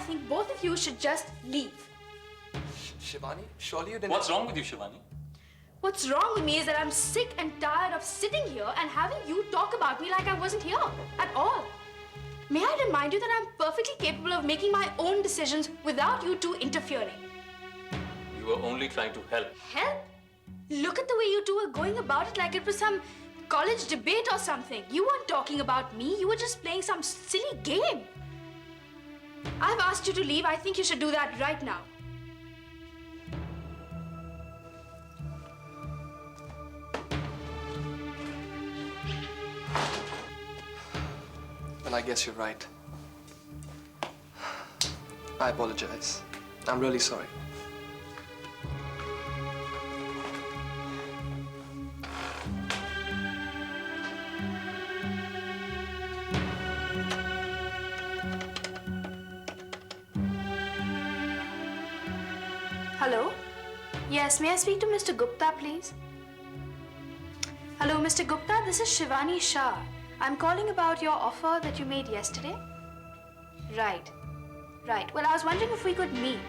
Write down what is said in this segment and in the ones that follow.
think both of you should just leave. Shivani, surely you didn't... What's wrong with you, Shivani? What's wrong with me is that I'm sick and tired of sitting here and having you talk about me like I wasn't here at all. May I remind you that I'm perfectly capable of making my own decisions without you two interfering. You were only trying to help. Help? Look at the way you two are going about it like it was some college debate or something. You weren't talking about me. You were just playing some silly game. I've asked you to leave. I think you should do that right now. Well, I guess you're right. I apologize. I'm really sorry. Hello? Yes, may I speak to Mr. Gupta, please? Hello, Mr. Gupta, this is Shivani Shah. I'm calling about your offer that you made yesterday. Right. Well, I was wondering if we could meet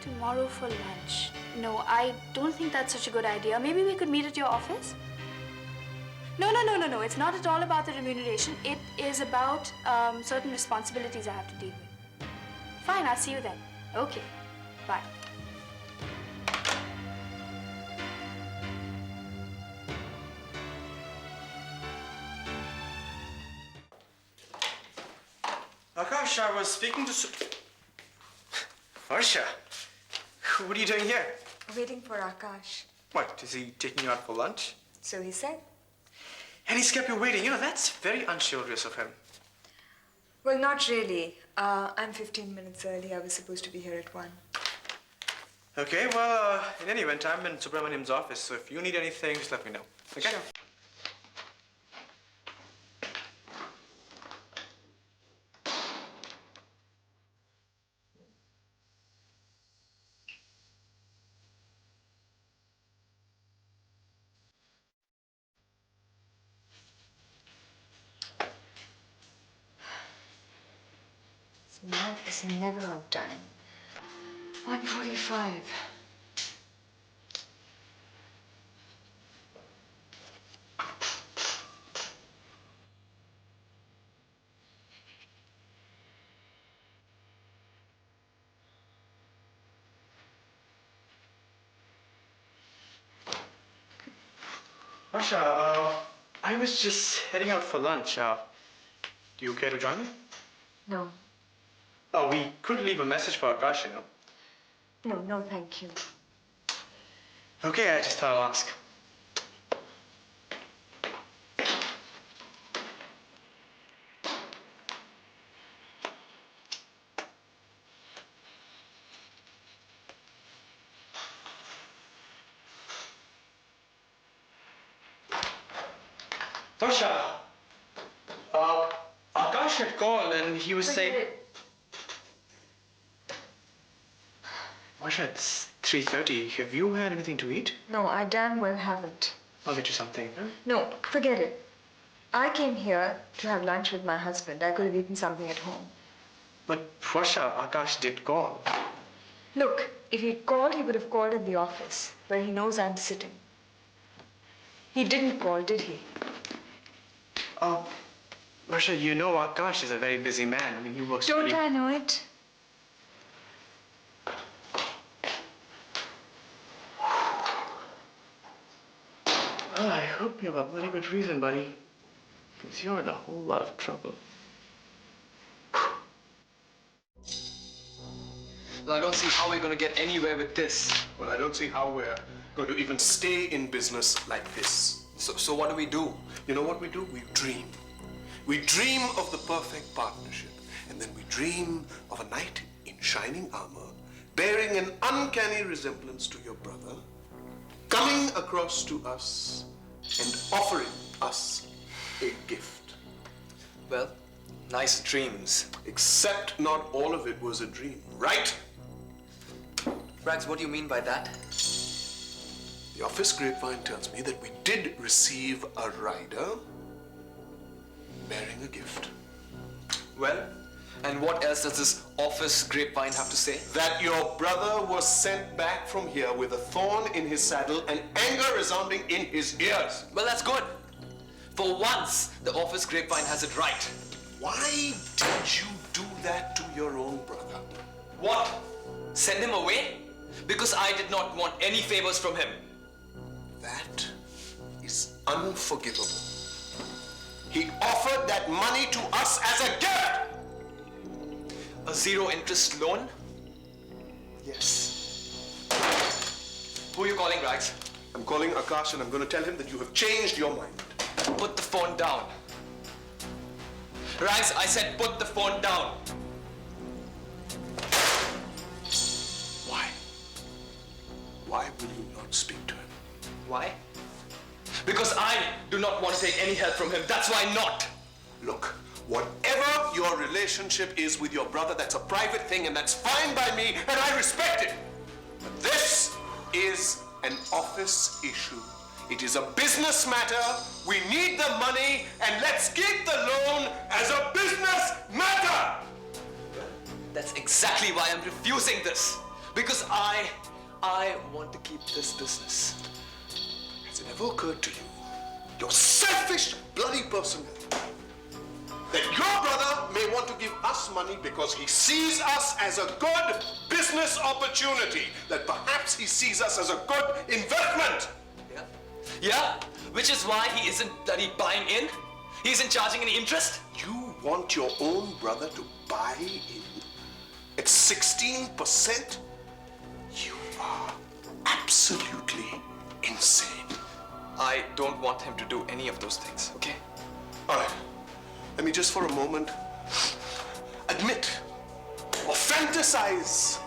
tomorrow for lunch. No, I don't think that's such a good idea. Maybe we could meet at your office? No. It's not at all about the remuneration. It is about certain responsibilities I have to deal with. Fine, I'll see you then. Okay, bye. Aakash, I was speaking to Varsha, what are you doing here? Waiting for Aakash. What, is he taking you out for lunch? So he said. And he's kept you waiting. You know, that's very unchivalrous of him. Well, not really. I'm 15 minutes early. I was supposed to be here at 1. Okay, well, in any event, I'm in Subramaniam's office, so if you need anything, just let me know. Okay? Sure. That is never on time. 1:45. Varsha, I was just heading out for lunch. Do you care to join me? No. Oh, we could leave a message for Aakash, you know. No, thank you. Okay, I just thought I'll ask. Varsha, Aakash had called and he was saying... Varsha, it's 3:30. Have you had anything to eat? No, I damn well haven't. I'll get you something. No, forget it. I came here to have lunch with my husband. I could have eaten something at home. But Varsha, Aakash did call. Look, if he'd called, he would have called at the office, where he knows I'm sitting. He didn't call, did he? Oh, Varsha, you know Aakash is a very busy man. I mean, he works... Don't I know it? Well, I hope you have a very good reason, buddy. Because you're in a whole lot of trouble. Well, I don't see how we're going to get anywhere with this. Well, I don't see how we're going to even stay in business like this. So what do we do? You know what we do? We dream. We dream of the perfect partnership. And then we dream of a knight in shining armor, bearing an uncanny resemblance to your brother, coming across to us and offering us a gift. Well, nice dreams. Except not all of it was a dream, right? Rags, what do you mean by that? The office grapevine tells me that we did receive a rider bearing a gift. Well, And what else does this office grapevine have to say? That your brother was sent back from here with a thorn in his saddle and anger resounding in his ears. Well, that's good. For once, the office grapevine has it right. Why did you do that to your own brother? What? Send him away? Because I did not want any favors from him. That is unforgivable. He offered that money to us as a gift! A zero-interest loan? Yes. Who are you calling, Rags? I'm calling Aakash and I'm going to tell him that you have changed your mind. Put the phone down. Rags, I said put the phone down. Why? Why will you not speak to him? Why? Because I do not want to take any help from him. That's why not. Look, whatever your relationship is with your brother, that's a private thing and that's fine by me and I respect it. But this is an office issue. It is a business matter. We need the money and let's keep the loan as a business matter. That's exactly why I'm refusing this. Because I want to keep this business. Has it ever occurred to you, you selfish, bloody person, that your brother may want to give us money because he sees us as a good business opportunity, that perhaps he sees us as a good investment? Yeah? Yeah? Which is why he isn't bloody buying in? He isn't charging any interest? You want your own brother to buy in at 16%? You are absolutely insane. I don't want him to do any of those things, okay? All right, let me just for a moment admit or fantasize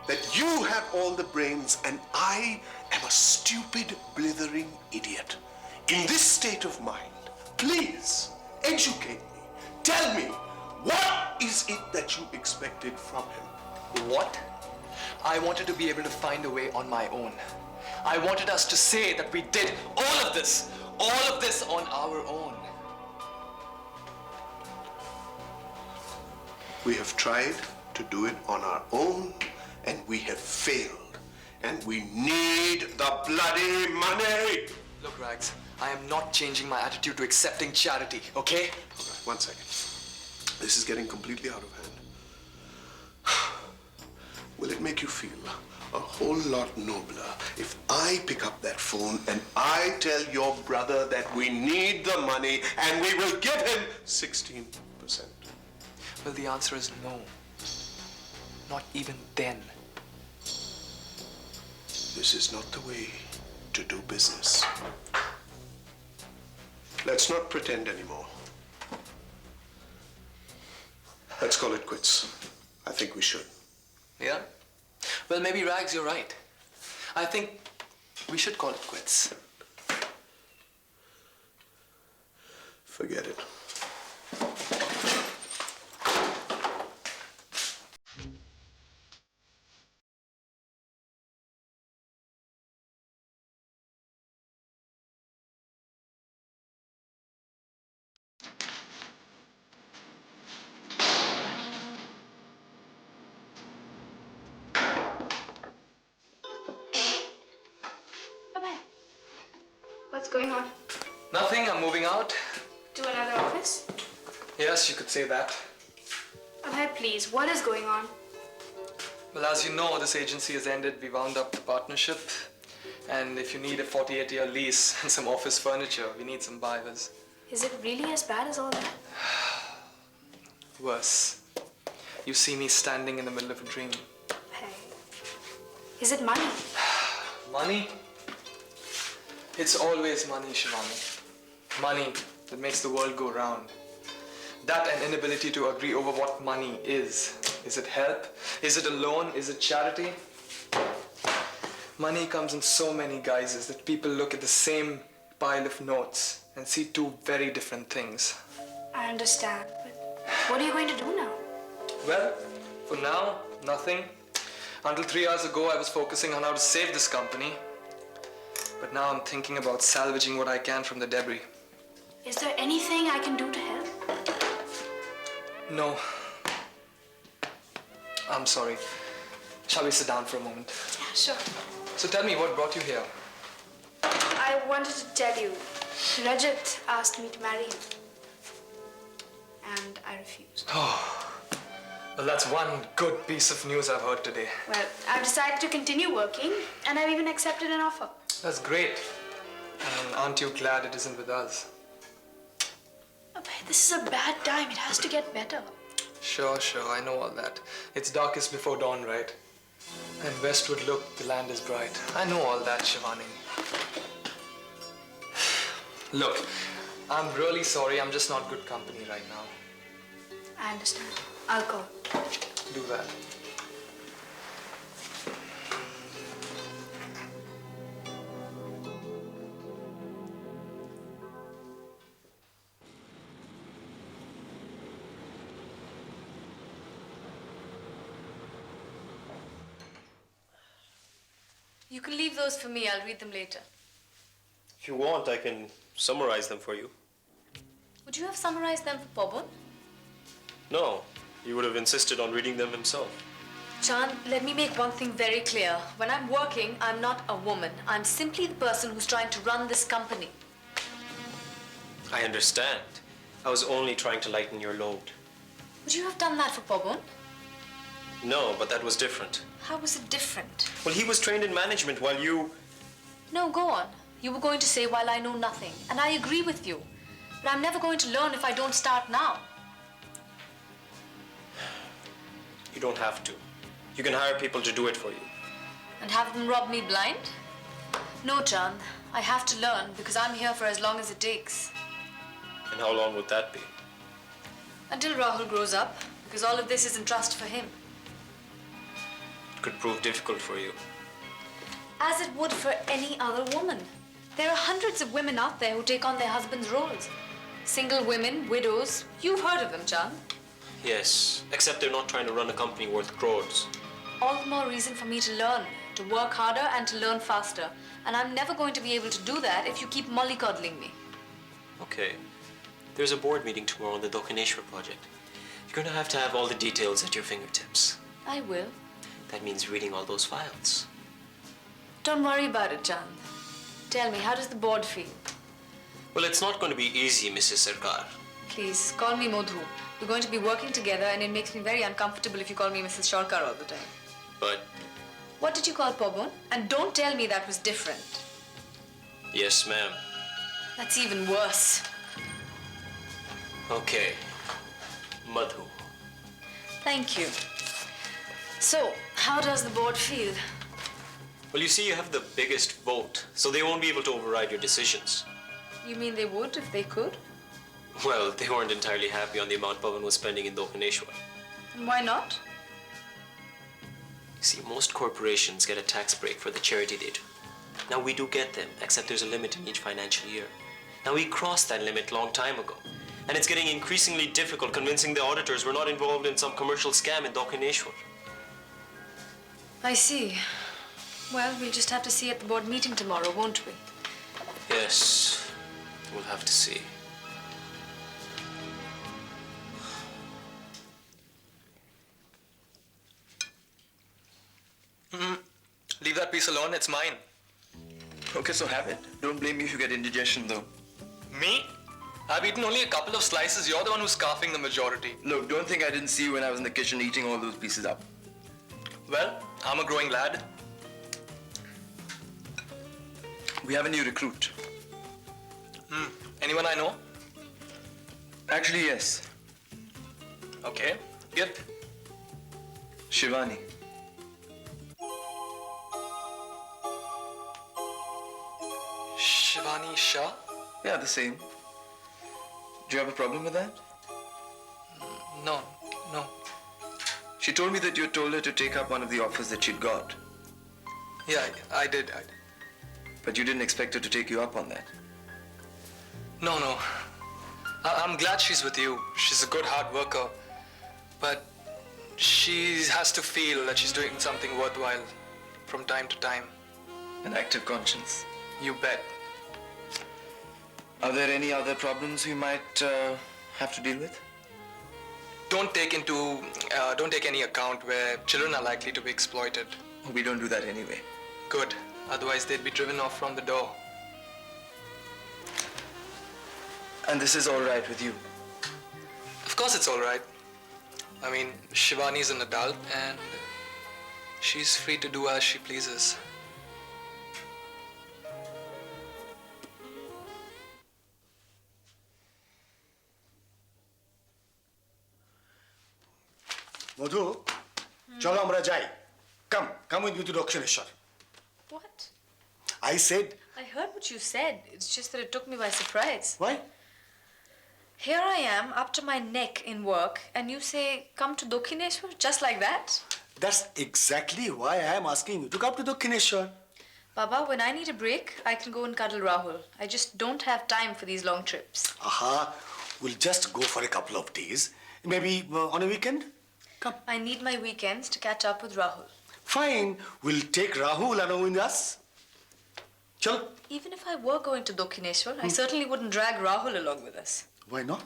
that you have all the brains and I am a stupid, blithering idiot. In this state of mind, please educate me. Tell me, what is it that you expected from him? What? I wanted to be able to find a way on my own. I wanted us to say that we did all of this on our own. We have tried to do it on our own and we have failed. And we need the bloody money! Look, Rags, I am not changing my attitude to accepting charity, okay? All right, 1 second. This is getting completely out of hand. Will it make you feel a whole lot nobler if I pick up that phone and I tell your brother that we need the money and we will give him 16%? Well, the answer is no. Not even then. This is not the way to do business. Let's not pretend anymore. Let's call it quits. I think we should. Yeah? Well, maybe, Rags, you're right. I think we should call it quits. Forget it. What's going on? Nothing, I'm moving out. To another office? Yes, you could say that. Abhay, please, what is going on? Well, as you know, this agency has ended. We wound up the partnership. And if you need a 48-year lease and some office furniture, we need some buyers. Is it really as bad as all that? Worse. You see me standing in the middle of a dream. Hey. Is it money? Money? It's always money, Shivani. Money that makes the world go round. That and inability to agree over what money is. Is it help? Is it a loan? Is it charity? Money comes in so many guises that people look at the same pile of notes and see two very different things. I understand, but what are you going to do now? Well, for now, nothing. Until 3 hours ago, I was focusing on how to save this company. But now I'm thinking about salvaging what I can from the debris. Is there anything I can do to help? No, I'm sorry. Shall we sit down for a moment? Yeah, sure. So tell me, what brought you here? I wanted to tell you, Rajat asked me to marry him. And I refused. Oh, well, that's one good piece of news I've heard today. Well, I've decided to continue working, and I've even accepted an offer. That's great. And aren't you glad it isn't with us? Oh, but this is a bad time. It has to get better. Sure, I know all that. It's darkest before dawn, right? And westward look, the land is bright. I know all that, Shivani. Look, I'm really sorry. I'm just not good company right now. I understand. I'll go. Do that. You can leave those for me. I'll read them later. If you want, I can summarize them for you. Would you have summarized them for Pobon? No, he would have insisted on reading them himself. Chand, let me make one thing very clear. When I'm working, I'm not a woman. I'm simply the person who's trying to run this company. I understand. I was only trying to lighten your load. Would you have done that for Pobon? No, but that was different. How was it different? Well, he was trained in management while you... No, go on. You were going to say, while I know nothing. And I agree with you. But I'm never going to learn if I don't start now. You don't have to. You can hire people to do it for you. And have them rob me blind? No, Chand. I have to learn because I'm here for as long as it takes. And how long would that be? Until Rahul grows up, because all of this is in trust for him. It could prove difficult for you. As it would for any other woman. There are hundreds of women out there who take on their husbands' roles. Single women, widows. You've heard of them, Chand. Yes, except they're not trying to run a company worth crores. All the more reason for me to learn, to work harder and to learn faster. And I'm never going to be able to do that if you keep mollycoddling me. Okay. There's a board meeting tomorrow on the Dokkaneshwar project. You're going to have all the details at your fingertips. I will. That means reading all those files. Don't worry about it, Chand. Tell me, how does the board feel? Well, it's not going to be easy, Mrs. Sarkar. Please, call me Modhu. We're going to be working together and it makes me very uncomfortable if you call me Mrs. Sharkar all the time. But, What did you call Pobon? And don't tell me that was different. yes, ma'am. That's even worse. Okay. Madhu. Thank you. So, how does the board feel? Well, you see, you have the biggest vote, so they won't be able to override your decisions. You mean they would if they could? Well, they weren't entirely happy on the amount Pawan was spending in Dokkaneshwar. And why not? See, most corporations get a tax break for the charity they do. Now, we do get them, except there's a limit in each financial year. Now, we crossed that limit long time ago. And it's getting increasingly difficult convincing the auditors we're not involved in some commercial scam in Dokkaneshwar. I see. Well, we'll just have to see at the board meeting tomorrow, won't we? Yes, we'll have to see. Leave that piece alone, it's mine. Okay, so have it. Don't blame me if you get indigestion, though. Me? I've eaten only a couple of slices. You're the one who's scarfing the majority. Look, don't think I didn't see you when I was in the kitchen eating all those pieces up. Well, I'm a growing lad. We have a new recruit. Anyone I know? Actually, yes. Okay, good. Shivani. Shivani Shah? Yeah, the same. Do you have a problem with that? No. She told me that you told her to take up one of the offers that she'd got. Yeah, I did. But you didn't expect her to take you up on that. No. I'm glad she's with you. She's a good hard worker. But she has to feel that she's doing something worthwhile from time to time. An active conscience. You bet. Are there any other problems we might have to deal with? don't take any account where children are likely to be exploited. We don't do that anyway. Good. Otherwise, they'd be driven off from the door. And this is all right with you? Of course it's all right. I mean, Shivani's an adult and she's free to do as she pleases. মধু চলো আমরা যাই come with me to Dakshineshwar. What? I said, I heard what you said. It's just that it took me by surprise. why? Here I am, up to my neck in work, and you say, come to Dakshineshwar, just like that? That's exactly why I am asking you to come to Dakshineshwar. Baba, when I need a break, I can go and cuddle Rahul. I just don't have time for these long trips. Aha, we'll just go for a couple of days. Maybe on a weekend? Come. I need my weekends to catch up with Rahul. Fine, we'll take Rahul along with us. Chalo. Even if I were going to Dakshineshwar, I certainly wouldn't drag Rahul along with us. Why not?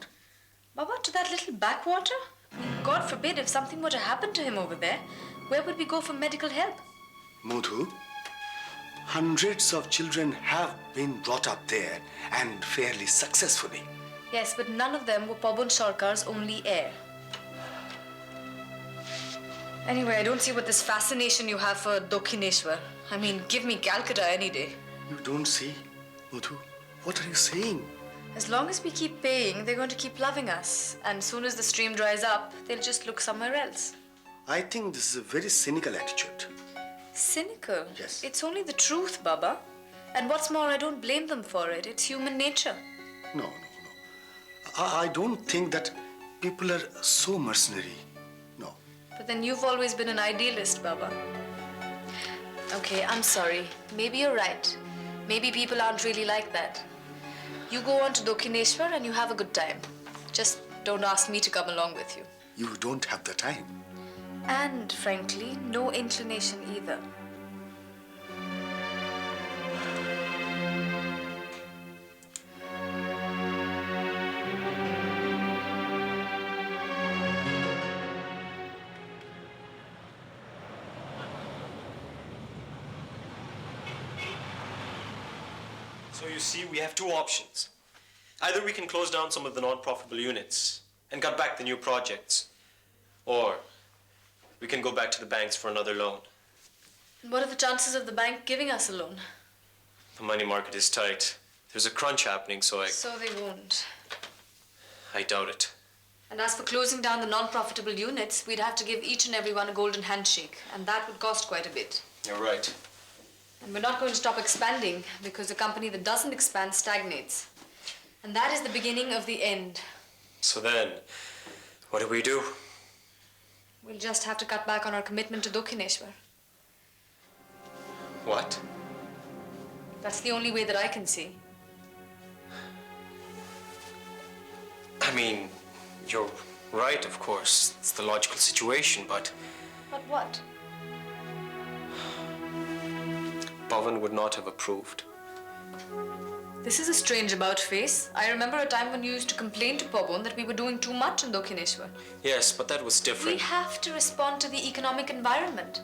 Baba, to that little backwater? God forbid, if something were to happen to him over there, where would we go for medical help? Madhu, hundreds of children have been brought up there and fairly successfully. Yes, but none of them were Pawan Sarkar's only heir. Anyway, I don't see what this fascination you have for Dakshineshwar. I mean, give me Calcutta any day. You don't see? Madhu, what are you saying? As long as we keep paying, they're going to keep loving us. And as soon as the stream dries up, they'll just look somewhere else. I think this is a very cynical attitude. Cynical? Yes. It's only the truth, Baba. And what's more, I don't blame them for it. It's human nature. No. I don't think that people are so mercenary. No. But then you've always been an idealist, Baba. Okay, I'm sorry. Maybe you're right. Maybe people aren't really like that. You go on to Dakshineshwar and you have a good time. Just don't ask me to come along with you. You don't have the time. And, frankly, no inclination either. So you see, we have two options. Either we can close down some of the non-profitable units and cut back the new projects, or we can go back to the banks for another loan. What are the chances of the bank giving us a loan? The money market is tight. There's a crunch happening, so So they won't. I doubt it. And as for closing down the non-profitable units, we'd have to give each and every one a golden handshake, and that would cost quite a bit. You're right. And we're not going to stop expanding because a company that doesn't expand stagnates. And that is the beginning of the end. So then, what do? We'll just have to cut back on our commitment to Dakshineshwar. What? That's the only way that I can see. I mean, you're right, of course. It's the logical situation, but But what? Pawan would not have approved. This is a strange about-face. I remember a time when you used to complain to Pawan that we were doing too much in Dakshineshwar. Yes, but that was We different. have to respond to the economic environment.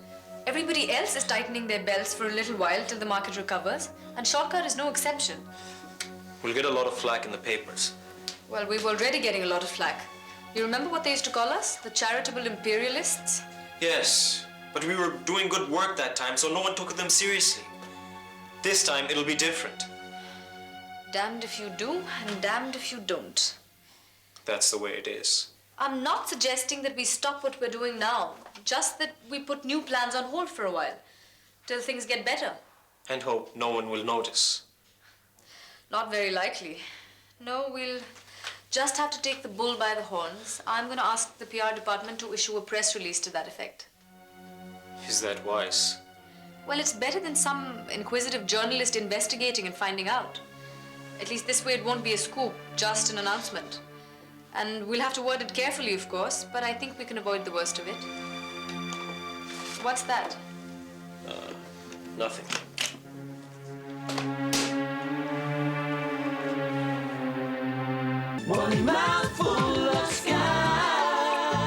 Everybody else is tightening their belts for a little while till the market recovers, and Sarkar is no exception. We'll get a lot of flack in the papers. Well, we're already getting a lot of flack. You remember what they used to call us? The charitable imperialists? Yes, but we were doing good work that time, so no one took them seriously. This time, it'll be different. Damned if you do, and damned if you don't. That's the way it is. I'm not suggesting that we stop what we're doing now, just that we put new plans on hold for a while, till things get better. And hope no one will notice. Not very likely. No, we'll just have to take the bull by the horns. I'm going to ask the PR department to issue a press release to that effect. Is that wise? Well, it's better than some inquisitive journalist investigating and finding out. At least this way it won't be a scoop, just an announcement. And we'll have to word it carefully, of course, but I think we can avoid the worst of it. What's that? Nothing. One mouthful of sky.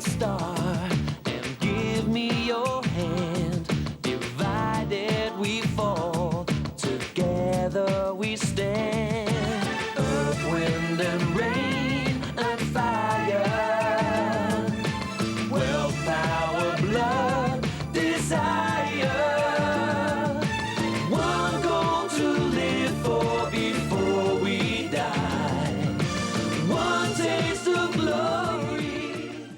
star.